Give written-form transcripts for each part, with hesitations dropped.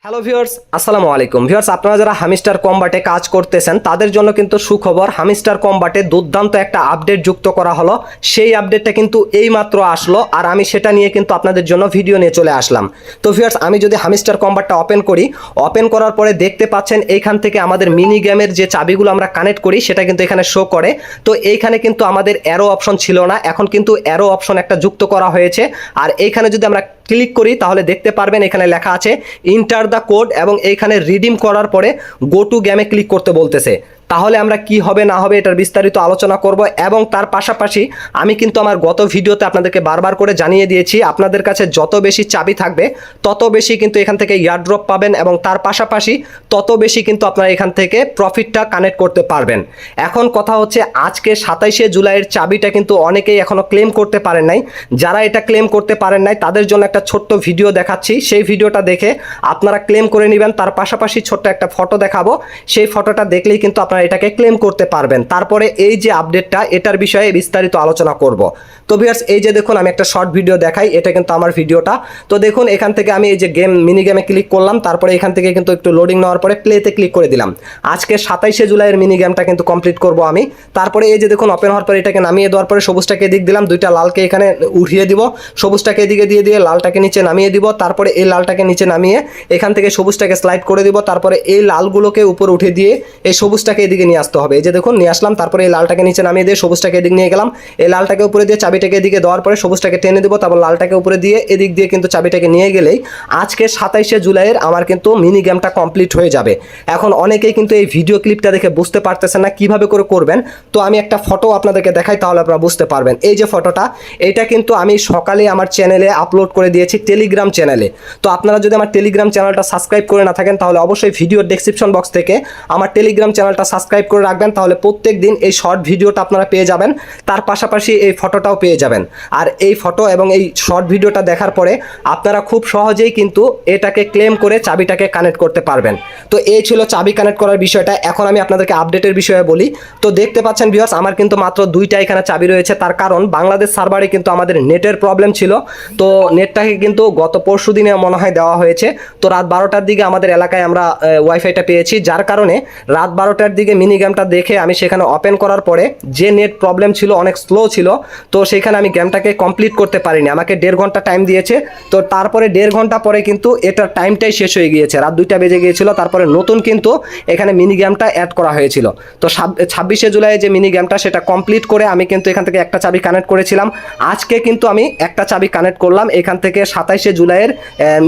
Hello viewers, আসসালামু আলাইকুম। Viewers, আপনারা যারা হামিস্টার কম্বাটে কাজ করতেছেন তাদের জন্য কিন্তু সুখবর। হামিস্টার কম্বাটে দুর্দান্ত একটা আপডেট যুক্ত করা হলো। সেই আপডেটটা কিন্তু এইমাত্র আসলো, আর আমি সেটা নিয়ে কিন্তু আপনাদের জন্য ভিডিও নিয়ে চলে আসলাম। তো ভিউয়ার্স, আমি যদি হামিস্টার কম্বাটটা ওপেন করি, ওপেন করার পরে দেখতে পাচ্ছেন এইখান থেকে আমাদের মিনি গেমের যে চাবিগুলো আমরা কানেক্ট করি সেটা কিন্তু এখানে শো করে। তো এইখানে কিন্তু আমাদের অ্যারো অপশন ছিল না, এখন কিন্তু অ্যারো অপশন একটা যুক্ত করা হয়েছে। আর এইখানে যদি আমরা ক্লিক করি তাহলে দেখতে পারবেন এখানে লেখা আছে ইন্টার দ্য কোড, এবং এইখানে রিডিম করার পরে গো টু গেমে ক্লিক করতে বলতেছে। তাহলে আমরা কি হবে না হবে এটার বিস্তারিত আলোচনা করব, এবং তার পাশাপাশি আমি কিন্তু আমার গত ভিডিওতে আপনাদেরকে বারবার করে জানিয়ে দিয়েছি আপনাদের কাছে যত বেশি চাবি থাকবে তত বেশি কিন্তু এখান থেকে ইয়ারড্রপ পাবেন, এবং তার পাশাপাশি তত বেশি কিন্তু আপনারা এখান থেকে প্রফিটটা কানেক্ট করতে পারবেন। এখন কথা হচ্ছে আজকে 27শে জুলাইয়ের চাবিটা কিন্তু অনেকেই এখনো ক্লেম করতে পারেন নাই। যারা এটা ক্লেম করতে পারেন নাই তাদের জন্য একটা ছোট্ট ভিডিও দেখাচ্ছি, সেই ভিডিওটা দেখে আপনারা ক্লেম করে নেবেন। তার পাশাপাশি ছোট্ট একটা ফটো দেখাবো, সেই ফটোটা দেখলেই কিন্তু আপনারা এটাকে ক্লেম করতে পারবেন। তারপরে এই যে আপডেটটা, এটার বিষয়ে বিস্তারিত আলোচনা করব। তো ভিউয়ার্স, এই যে দেখুন আমি একটা শর্ট ভিডিও দেখাই, এটা কিন্তু আমার ভিডিওটা। তো দেখুন এখান থেকে আমি এই যে মিনি গেমে ক্লিক করলাম, তারপরে এখান থেকে কিন্তু একটু লোডিং নেওয়ার পরে প্লেতে ক্লিক করে দিলাম। আজকে 27শে জুলাইয়ের মিনি গেমটা কিন্তু কমপ্লিট করব আমি। তারপরে এই যে দেখুন ওপেন হওয়ার পরে এটাকে নামিয়ে দেওয়ার পরে সবুজটাকে এদিক দিলাম, দুইটা লালকে এখানে উঠিয়ে দিব, সবুজটাকে এদিকে দিয়ে দিয়ে লালটাকে নিচে নামিয়ে দিব। তারপরে এই লালটাকে নিচে নামিয়ে এখান থেকে সবুজটাকে স্লাইড করে দিব, তারপরে এই লালগুলোকে উপরে উঠে দিয়ে এই সবুজটাকে এদিকে নিয়ে আসতে হবে। এই যে দেখুন নিয়ে আসলাম, তারপরে এই লালটাকে নিচে নামিয়ে দিয়ে সবুজটাকে এদিকে নিয়ে গেলাম, এই লালটাকে উপরে দিয়ে চাবিটাকে এদিকে দেওয়ার পরে সবুজটাকে টেনে দিব, তারপর লালটাকে উপরে দিয়ে এদিক দিয়ে কিন্তু চাবিটাকে নিয়ে গেলেই আজকে 27শে জুলাইয়ের আমার কিন্তু মিনি গেমটা কমপ্লিট হয়ে যাবে। এখন অনেকেই কিন্তু এই ভিডিও ক্লিপটা দেখে বুঝতে পারতেছেন না কিভাবে করে করবেন, তো আমি একটা ফটো আপনাদেরকে দেখাই তাহলে আপনারা বুঝতে পারবেন। এই যে ফটোটা, এটা কিন্তু আমি সকালে আমার চ্যানেলে আপলোড করে দিয়েছি টেলিগ্রাম চ্যানেলে। তো আপনারা যদি আমার টেলিগ্রাম চ্যানেলটা সাবস্ক্রাইব করে না থাকেন তাহলে অবশ্যই ভিডিওর ডেসক্রিপশন বক্স থেকে আমার টেলিগ্রাম চ্যানেলটা সাবস্ক্রাইব করে রাখবেন, তাহলে প্রত্যেক দিন এই শর্ট ভিডিওটা আপনারা পেয়ে যাবেন, তার পাশাপাশি এই ফটোটাও পেয়ে যাবেন। আর এই ফটো এবং এই শর্ট ভিডিওটা দেখার পরে আপনারা খুব সহজেই কিন্তু এটাকে ক্লেম করে চাবিটাকে কানেক্ট করতে পারবেন। তো এই ছিল চাবি কানেক্ট করার বিষয়টা। এখন আমি আপনাদেরকে আপডেটের বিষয়ে বলি। তো দেখতে পাচ্ছেন ভিউয়ার্স, আমার কিন্তু মাত্র দুইটা এখানে চাবি রয়েছে, তার কারণ বাংলাদেশ সার্ভারে কিন্তু আমাদের নেটের প্রবলেম ছিল। তো নেটটাকে কিন্তু গত পরশু দিনে মনে হয় দেওয়া হয়েছে। তো রাত 12টার দিকে আমাদের এলাকায় আমরা ওয়াইফাইটা পেয়েছি, যার কারণে রাত 12টার দিকে মিনি গেমটা দেখে আমি সেখানে ওপেন করার পরে যে নেট প্রবলেম ছিল, অনেক স্লো ছিল, তো সেখানে আমি গেমটাকে কমপ্লিট করতে পারিনি। আমাকে 1.5 ঘন্টা টাইম দিয়েছে। তো তারপরে 1.5 ঘন্টা পরে কিন্তু এটার টাইমটাই শেষ হয়ে গিয়েছে, রাত 2টা বেজে গিয়েছিল। তারপরে নতুন কিন্তু এখানে মিনি গেমটা অ্যাড করা হয়েছিল। তো 26শে জুলাই যে মিনি গেমটা সেটা কমপ্লিট করে আমি কিন্তু এখান থেকে একটা চাবি কানেক্ট করেছিলাম। আজকে কিন্তু আমি একটা চাবি কানেক্ট করলাম এখান থেকে 27শে জুলাইয়ের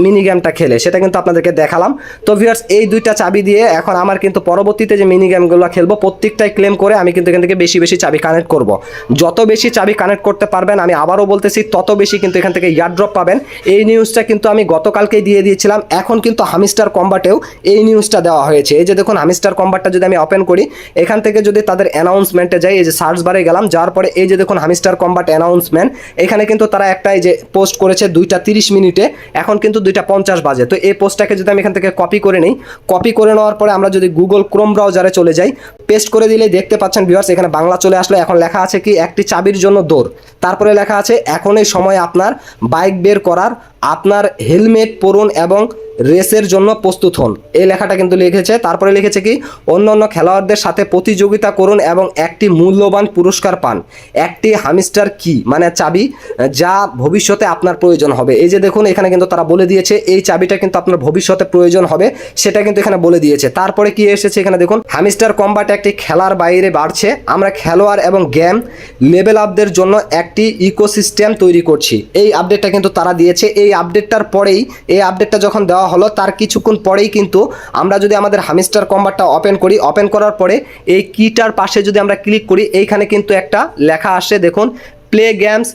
মিনি গেমটা খেলে, সেটা কিন্তু আপনাদেরকে দেখালাম। তো ভিউয়ার্স, এই দুইটা চাবি দিয়ে এখন আমার কিন্তু পরবর্তীতে যে মিনি গেমগুলো খেলবো প্রত্যেকটাই ক্লেম করে আমি কিন্তু এখান থেকে বেশি বেশি চাবি কানেক্ট করব। যত বেশি চাবি কানেক্ট করতে পারবেন, আমি আবারও বলতেছি, তত বেশি কিন্তু এখান থেকে ইয়ারড্রপ পাবেন। এই নিউজটা কিন্তু আমি গতকালকেই দিয়ে দিয়েছিলাম। এখন কিন্তু হামিস্টার কম্বাটেও এই নিউজটা দেওয়া হয়েছে। এই যে দেখুন হামিস্টার কম্বাটটা যদি আমি ওপেন করি, এখান থেকে যদি তাদের অ্যানাউন্সমেন্টে যাই, এই যে সার্চ বারে গেলাম, যাওয়ার পরে এই যে দেখুন হামিস্টার কম্বাট অ্যানাউন্সমেন্ট, এখানে কিন্তু তারা একটা এই যে পোস্ট করেছে 2:30 মিনিটে, এখন কিন্তু 2:50 বাজে। তো এই পোস্টটাকে যদি আমি এখান থেকে কপি করে নিই, কপি করে নেওয়ার পরে আমরা যদি গুগল ক্রোম ব্রাউজারে চলে যাই, পেস্ট করে দিলেই দেখতে পাচ্ছেন ভিউয়ার্স এখানে বাংলা চলে আসলো। এখন লেখা আছে কি, একটি চাবির জন্য দৌড়, তারপরে লেখা আছে এখন এই সময় আপনার বাইক বের করার, আপনার হেলমেট পরুন এবং রেসের জন্য প্রস্তুত হন, এই লেখাটা কিন্তু লিখেছে। তারপরে লিখেছে কি, অন্য অন্য খেলোয়াড়দের সাথে প্রতিযোগিতা করুন এবং একটি মূল্যবান পুরস্কার পান, একটি হামিস্টার কি মানে চাবি, যা ভবিষ্যতে আপনার প্রয়োজন হবে। এই যে দেখুন এখানে কিন্তু তারা বলে দিয়েছে এই চাবিটা কিন্তু আপনার ভবিষ্যতে প্রয়োজন হবে, সেটা কিন্তু এখানে বলে দিয়েছে। তারপরে কি এসেছে এখানে দেখুন, হামিস্টার কম্বাট একটি খেলার বাইরে বাড়ছে, আমরা খেলোয়াড় এবং গেম লেভেল আপদের জন্য একটি ইকোসিস্টেম তৈরি করছি। এই আপডেটটা কিন্তু তারা দিয়েছে। এই আপডেটটার পরেই, এই আপডেটটা যখন দেওয়া হলো তার কিছুক্ষণ পরেই কিন্তু আমরা যদি আমাদের হামিস্টার কম্বাটটা ওপেন করি, ওপেন করার পরে এই কিটার পাশে যদি আমরা ক্লিক করি, এইখানে কিন্তু একটা লেখা আসে দেখুন, play games,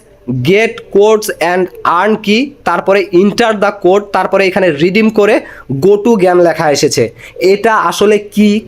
get codes and earn কি, তারপরে ইন্টার দ্য কোড, তারপরে এখানে রিডিম করে গো টু গেম লেখা এসেছে। এটা আসলে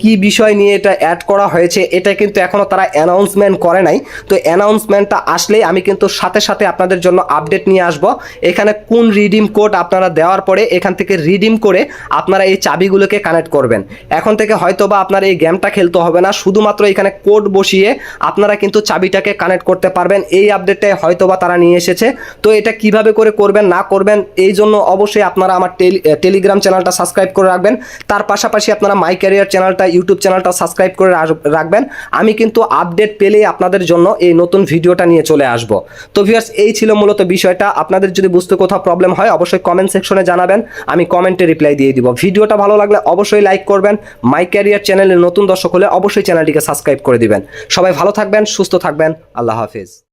কি বিষয় নিয়ে এটা অ্যাড করা হয়েছে এটা কিন্তু এখনও তারা অ্যানাউন্সমেন্ট করে নাই। তো অ্যানাউন্সমেন্টটা আসলেই আমি কিন্তু সাথে সাথে আপনাদের জন্য আপডেট নিয়ে আসব। এখানে কোন রিডিম কোড আপনারা দেওয়ার পরে এখান থেকে রিডিম করে আপনারা এই চাবিগুলোকে কানেক্ট করবেন। এখন থেকে হয়তোবা আপনার এই গেমটা খেলতে হবে না, শুধুমাত্র এখানে কোড বসিয়ে আপনারা কিন্তু চাবিটাকে কানেক্ট করতে পারবেন। এই আপডেটে হয়তোবা তারা তারা নিয়ে এসেছে। তো এটা কিভাবে করে করবেন না করবেন এই জন্য অবশ্যই আপনারা আমার টেলিগ্রাম চ্যানেলটা সাবস্ক্রাইব করে রাখবেন। তার পাশাপাশি আপনারা মাই ক্যারিয়ার চ্যানেলটা ইউটিউব চ্যানেলটা সাবস্ক্রাইব করে রাখবেন। আমি কিন্তু আপডেট পেলেই আপনাদের জন্য এই নতুন ভিডিওটা নিয়ে চলে আসব। তো ভিউয়ার্স, এই ছিল মূলত বিষয়টা। আপনাদের যদি বুঝতে কোথাও প্রবলেম হয় অবশ্যই কমেন্ট সেকশনে জানাবেন, আমি কমেন্টে রিপ্লাই দিয়ে দিব। ভিডিওটা ভালো লাগলে অবশ্যই লাইক করবেন। মাই ক্যারিয়ার চ্যানেলের নতুন দর্শক হলে অবশ্যই চ্যানেলটিকে সাবস্ক্রাইব করে দিবেন। সবাই ভালো থাকবেন, সুস্থ থাকবেন। আল্লাহ হাফেজ।